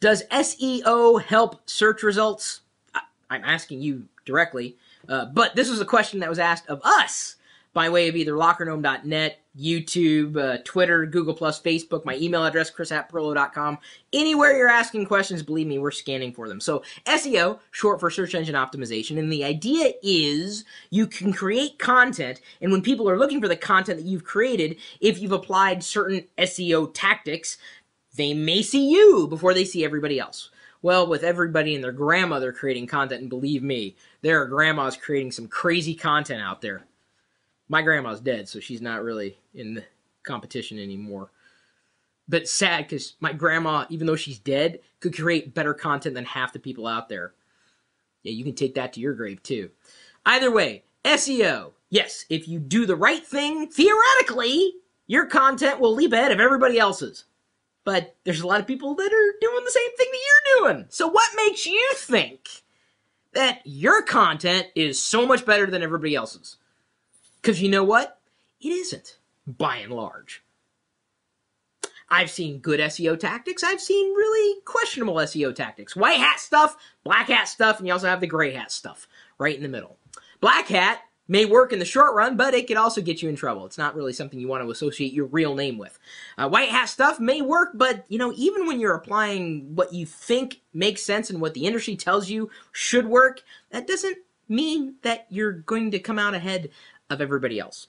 Does SEO help search results? I'm asking you directly, but this was a question that was asked of us by way of either lockergnome.net, YouTube, Twitter, Google+, Facebook, my email address, chris@perlow.com. Anywhere you're asking questions, believe me, we're scanning for them. So SEO, short for search engine optimization, and the idea is you can create content, and when people are looking for the content that you've created, if you've applied certain SEO tactics, they may see you before they see everybody else. Well, with everybody and their grandmother creating content, and believe me, there are grandmas creating some crazy content out there. My grandma's dead, so she's not really in the competition anymore. But sad, because my grandma, even though she's dead, could create better content than half the people out there. Yeah, you can take that to your grave, too. Either way, SEO. Yes, if you do the right thing, theoretically, your content will leap ahead of everybody else's. But there's a lot of people that are doing the same thing that you're doing. So what makes you think that your content is so much better than everybody else's? Because you know what? It isn't, by and large. I've seen good SEO tactics. I've seen really questionable SEO tactics. White hat stuff, black hat stuff, and you also have the gray hat stuff right in the middle. Black hat may work in the short run, but it could also get you in trouble. It's not really something you want to associate your real name with. White hat stuff may work, but you know, even when you're applying what you think makes sense and what the industry tells you should work, that doesn't mean that you're going to come out ahead of everybody else.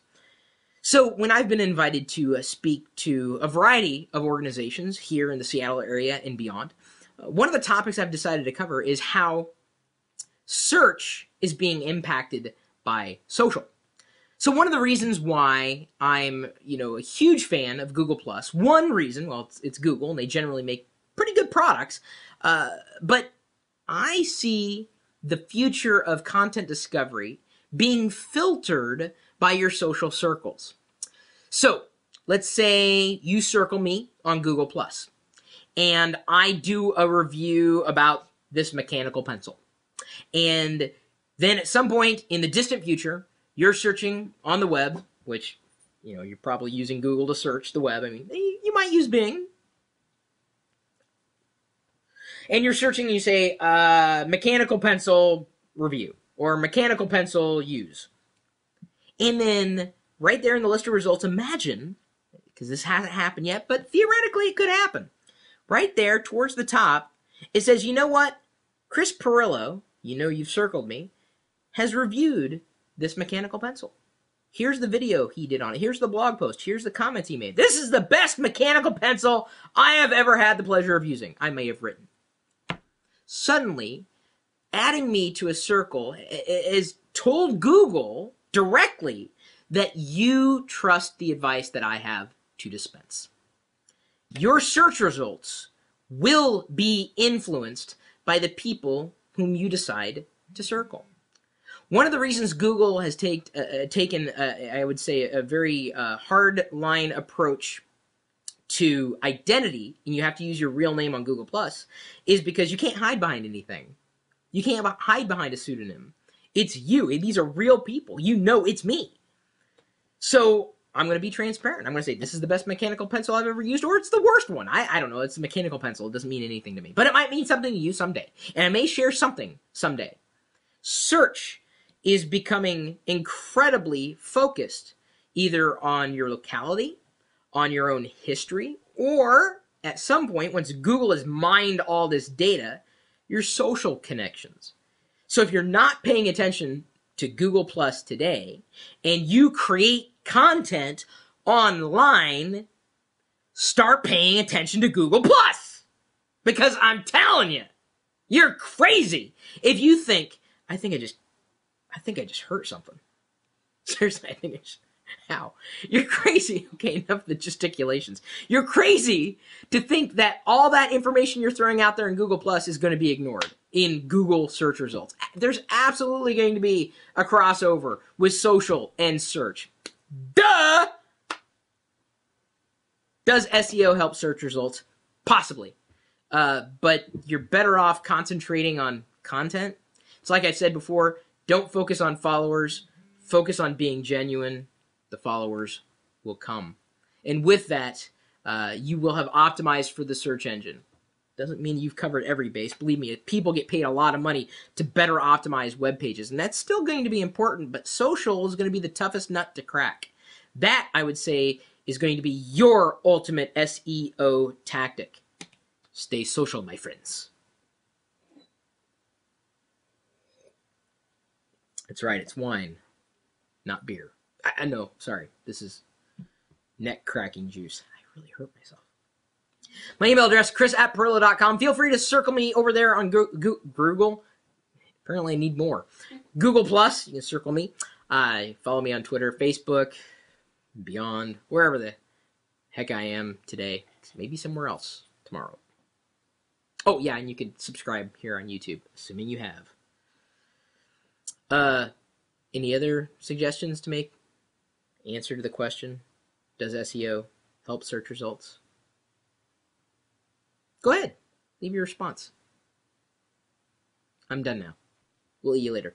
So when I've been invited to speak to a variety of organizations here in the Seattle area and beyond, one of the topics I've decided to cover is how search is being impacted by social. So one of the reasons why I'm, a huge fan of Google+, one reason, well, it's Google, and they generally make pretty good products, but I see the future of content discovery being filtered by your social circles. So let's say you circle me on Google+, and I do a review about this mechanical pencil. And then at some point in the distant future, you're searching on the web, which, you're probably using Google to search the web. I mean, you might use Bing. And you're searching and you say, mechanical pencil review or mechanical pencil use. And then right there in the list of results, imagine, because this hasn't happened yet, but theoretically it could happen. Right there towards the top, it says, you know what? Chris Perillo, you've circled me, has reviewed this mechanical pencil. Here's the video he did on it. Here's the blog post. Here's the comments he made. This is the best mechanical pencil I have ever had the pleasure of using. I may have written. Suddenly, adding me to a circle has told Google directly that you trust the advice that I have to dispense. Your search results will be influenced by the people whom you decide to circle. One of the reasons Google has taken, I would say, a very hard line approach to identity, and you have to use your real name on Google+, is because you can't hide behind anything. You can't hide behind a pseudonym. It's you. These are real people. It's me. So I'm going to be transparent. I'm going to say this is the best mechanical pencil I've ever used, or it's the worst one. I don't know. It's a mechanical pencil. It doesn't mean anything to me. But it might mean something to you someday. And I may share something someday. Search is becoming incredibly focused either on your locality, on your own history, or at some point, once Google has mined all this data, your social connections. So if you're not paying attention to Google Plus today, and you create content online, start paying attention to Google Plus. Because I'm telling you, you're crazy if you think, I think I just hurt something. Seriously, I think I just... How? You're crazy. Okay, enough of the gesticulations. You're crazy to think that all that information you're throwing out there in Google Plus is going to be ignored in Google search results. There's absolutely going to be a crossover with social and search. Duh! Does SEO help search results? Possibly. But you're better off concentrating on content. It's like I said before, don't focus on followers. Focus on being genuine. The followers will come. And with that, you will have optimized for the search engine. Doesn't mean you've covered every base. Believe me, people get paid a lot of money to better optimize web pages, and that's still going to be important, but social is going to be the toughest nut to crack. That, I would say, is going to be your ultimate SEO tactic. Stay social, my friends. That's right, it's wine, not beer. I know, sorry, this is neck-cracking juice. I really hurt myself. My email address, chris@perillo.com. Feel free to circle me over there on Google. Apparently I need more. Google+, you can circle me. Follow me on Twitter, Facebook, beyond, wherever the heck I am today. Maybe somewhere else tomorrow. Oh, yeah, and you can subscribe here on YouTube, assuming you have. Any other suggestions to make? Answer to the question, does SEO help search results? Go ahead. Leave your response. I'm done now. We'll see you later.